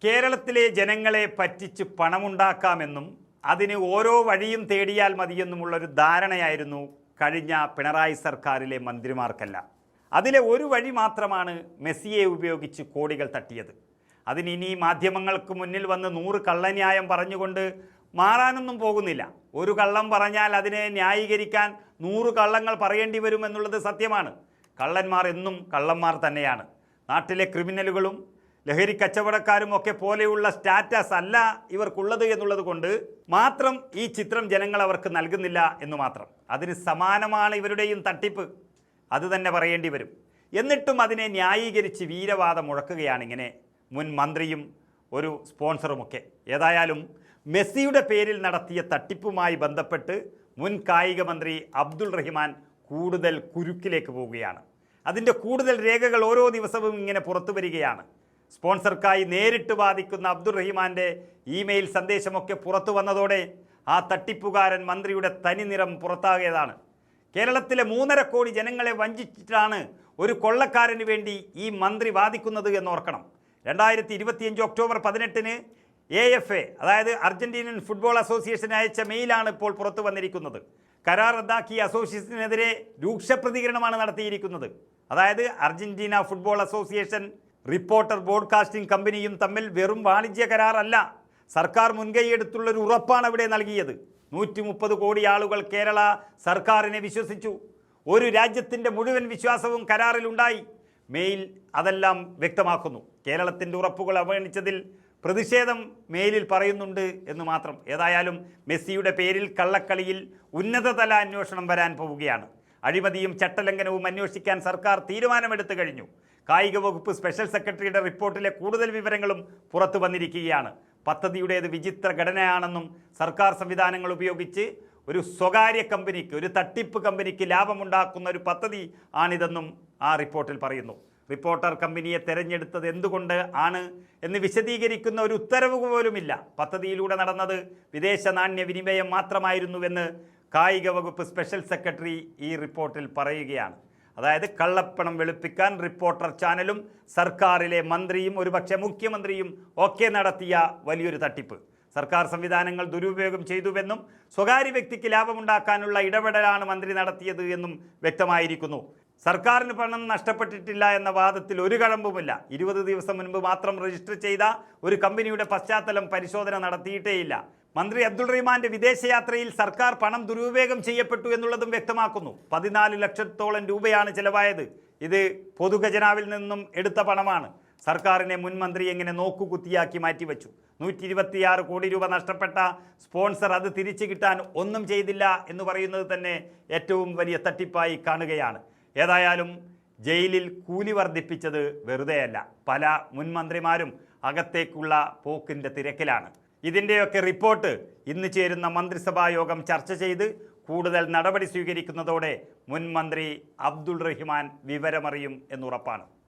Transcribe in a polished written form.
കേരളത്തിലെ ജനങ്ങളെ പറ്റിച്ച് പണമുണ്ടാക്കാമെന്നും അതിന് ഓരോ വഴിയും തേടിയാൽ മതിയെന്നുമുള്ളൊരു ധാരണയായിരുന്നു കഴിഞ്ഞ പിണറായി സർക്കാരിലെ മന്ത്രിമാർക്കല്ല. അതിലെ ഒരു വഴി മാത്രമാണ് മെസ്സിയെ ഉപയോഗിച്ച് കോടികൾ തട്ടിയത്. അതിനി മാധ്യമങ്ങൾക്ക് മുന്നിൽ വന്ന് 100 കള്ളന്യായം പറഞ്ഞുകൊണ്ട് മാറാനൊന്നും പോകുന്നില്ല. ഒരു കള്ളം പറഞ്ഞാൽ അതിനെ ന്യായീകരിക്കാൻ 100 കള്ളങ്ങൾ പറയേണ്ടി വരുമെന്നുള്ളത് സത്യമാണ്. കള്ളന്മാർ എന്നും കള്ളന്മാർ തന്നെയാണ്. നാട്ടിലെ ക്രിമിനലുകളും ലഹരി കച്ചവടക്കാരും ഒക്കെ പോലെയുള്ള സ്റ്റാറ്റസ് അല്ല ഇവർക്കുള്ളത് എന്നുള്ളത് കൊണ്ട് മാത്രം ഈ ചിത്രം ജനങ്ങൾ അവർക്ക് നൽകുന്നില്ല എന്ന് മാത്രം. അതിന് സമാനമാണ് ഇവരുടെയും തട്ടിപ്പ്, അത് തന്നെ പറയേണ്ടി വരും. എന്നിട്ടും അതിനെ ന്യായീകരിച്ച് വീരവാദം മുഴക്കുകയാണ് ഇങ്ങനെ മുൻ മന്ത്രിയും ഒരു സ്പോൺസറുമൊക്കെ. ഏതായാലും മെസ്സിയുടെ പേരിൽ നടത്തിയ തട്ടിപ്പുമായി ബന്ധപ്പെട്ട് മുൻ കായിക മന്ത്രി അബ്ദുൾ റഹിമാൻ കൂടുതൽ കുരുക്കിലേക്ക് പോവുകയാണ്. അതിൻ്റെ കൂടുതൽ രേഖകൾ ഓരോ ദിവസവും ഇങ്ങനെ പുറത്തു വരികയാണ്. സ്പോൺസർക്കായി നേരിട്ട് വാദിക്കുന്ന അബ്ദുൾ റഹിമാൻ്റെ ഇമെയിൽ സന്ദേശമൊക്കെ പുറത്തു വന്നതോടെ ആ തട്ടിപ്പുകാരൻ മന്ത്രിയുടെ തനിനിറം പുറത്താകിയതാണ്. കേരളത്തിലെ 3.5 കോടി ജനങ്ങളെ വഞ്ചിച്ചിട്ടാണ് ഒരു കൊള്ളക്കാരന് വേണ്ടി ഈ മന്ത്രി വാദിക്കുന്നത് എന്നോർക്കണം. 2025 ഒക്ടോബർ 18-ന് AFA, അതായത് അർജന്റീനൻ ഫുട്ബോൾ അസോസിയേഷൻ അയച്ച മെയിലാണ് ഇപ്പോൾ പുറത്തു വന്നിരിക്കുന്നത്. കരാർ റദ്ദാക്കിയ അസോസിയേഷനെതിരെ രൂക്ഷ പ്രതികരണമാണ് നടത്തിയിരിക്കുന്നത്. അതായത് Argentina football association reporter broadcasting കമ്പനിയും തമ്മിൽ വെറും വാണിജ്യ കരാറല്ല, സർക്കാർ മുൻകൈയെടുത്തുള്ളൊരു ഉറപ്പാണ് ഇവിടെ നൽകിയത്. 130 കോടി ആളുകൾ കേരള സർക്കാരിനെ വിശ്വസിച്ചു. ഒരു രാജ്യത്തിൻ്റെ മുഴുവൻ വിശ്വാസവും കരാറിലുണ്ടായി. മെയിൽ അതെല്ലാം വ്യക്തമാക്കുന്നു. കേരളത്തിൻ്റെ ഉറപ്പുകൾ അവഗണിച്ചതിൽ പ്രതിഷേധം മെയിലിൽ പറയുന്നുണ്ട് എന്ന് മാത്രം. ഏതായാലും മെസ്സിയുടെ പേരിൽ കള്ളക്കളിയിൽ ഉന്നതതല അന്വേഷണം വരാൻ പോവുകയാണ്. അഴിമതിയും ചട്ടലംഘനവും അന്വേഷിക്കാൻ സർക്കാർ തീരുമാനമെടുത്തു കഴിഞ്ഞു. കായിക വകുപ്പ് സ്പെഷ്യൽ സെക്രട്ടറിയുടെ റിപ്പോർട്ടിലെ കൂടുതൽ വിവരങ്ങളും പുറത്തു വന്നിരിക്കുകയാണ്. പദ്ധതിയുടേത് വിചിത്ര ഘടനയാണെന്നും സർക്കാർ സംവിധാനങ്ങൾ ഉപയോഗിച്ച് ഒരു സ്വകാര്യ കമ്പനിക്ക്, ഒരു തട്ടിപ്പ് കമ്പനിക്ക് ലാഭമുണ്ടാക്കുന്ന ഒരു പദ്ധതി ആണിതെന്നും ആ റിപ്പോർട്ടിൽ പറയുന്നു. റിപ്പോർട്ടർ കമ്പനിയെ തെരഞ്ഞെടുത്തത് എന്തുകൊണ്ട് ആണ് എന്ന് വിശദീകരിക്കുന്ന ഒരു ഉത്തരവ് പോലുമില്ല. പദ്ധതിയിലൂടെ നടന്നത് വിദേശ നാണ്യ വിനിമയം മാത്രമായിരുന്നുവെന്ന് കായിക വകുപ്പ് സ്പെഷ്യൽ സെക്രട്ടറി ഈ റിപ്പോർട്ടിൽ പറയുകയാണ്. അതായത് കള്ളപ്പണം വെളുപ്പിക്കാൻ റിപ്പോർട്ടർ ചാനലും സർക്കാരിലെ മന്ത്രിയും ഒരുപക്ഷെ മുഖ്യമന്ത്രിയും ഒക്കെ നടത്തിയ വലിയൊരു തട്ടിപ്പ്. സർക്കാർ സംവിധാനങ്ങൾ ദുരുപയോഗം ചെയ്തുവെന്നും സ്വകാര്യ വ്യക്തിക്ക് ലാഭമുണ്ടാക്കാനുള്ള ഇടപെടലാണ് മന്ത്രി നടത്തിയത് എന്നും വ്യക്തമായിരിക്കുന്നു. സർക്കാരിന് പണം നഷ്ടപ്പെട്ടിട്ടില്ല എന്ന വാദത്തിൽ ഒരു കഴമ്പുമില്ല. 20 ദിവസം മുൻപ് മാത്രം രജിസ്റ്റർ ചെയ്ത ഒരു കമ്പനിയുടെ പശ്ചാത്തലം പരിശോധന നടത്തിയിട്ടേയില്ല. മന്ത്രി അബ്ദുൾ റഹിമാന്റെ വിദേശയാത്രയിൽ സർക്കാർ പണം ദുരുപയോഗം ചെയ്യപ്പെട്ടു എന്നുള്ളതും വ്യക്തമാക്കുന്നു. 14 ലക്ഷത്തോളം രൂപയാണ് ചിലവായത്. ഇത് പൊതുഖജനാവിൽ നിന്നും എടുത്ത പണമാണ്. സർക്കാരിനെ മുൻ മന്ത്രി എങ്ങനെ നോക്കുകുത്തിയാക്കി മാറ്റിവെച്ചു. 126 കോടി രൂപ നഷ്ടപ്പെട്ട സ്പോൺസർ അത് തിരിച്ചു കിട്ടാൻ ഒന്നും ചെയ്തില്ല എന്ന് പറയുന്നത് തന്നെ ഏറ്റവും വലിയ തട്ടിപ്പായി കാണുകയാണ്. ഏതായാലും ജയിലിൽ കൂലി വർദ്ധിപ്പിച്ചത് വെറുതെയല്ല. പല മുൻ മന്ത്രിമാരും അകത്തേക്കുള്ള പോക്കിൻ്റെ തിരക്കിലാണ്. ഇതിൻ്റെയൊക്കെ റിപ്പോർട്ട് ഇന്ന് ചേരുന്ന മന്ത്രിസഭാ യോഗം ചർച്ച ചെയ്ത് കൂടുതൽ നടപടി സ്വീകരിക്കുന്നതോടെ മുൻ മന്ത്രി അബ്ദുൾ റഹിമാൻ വിവരമറിയും എന്നുറപ്പാണ്.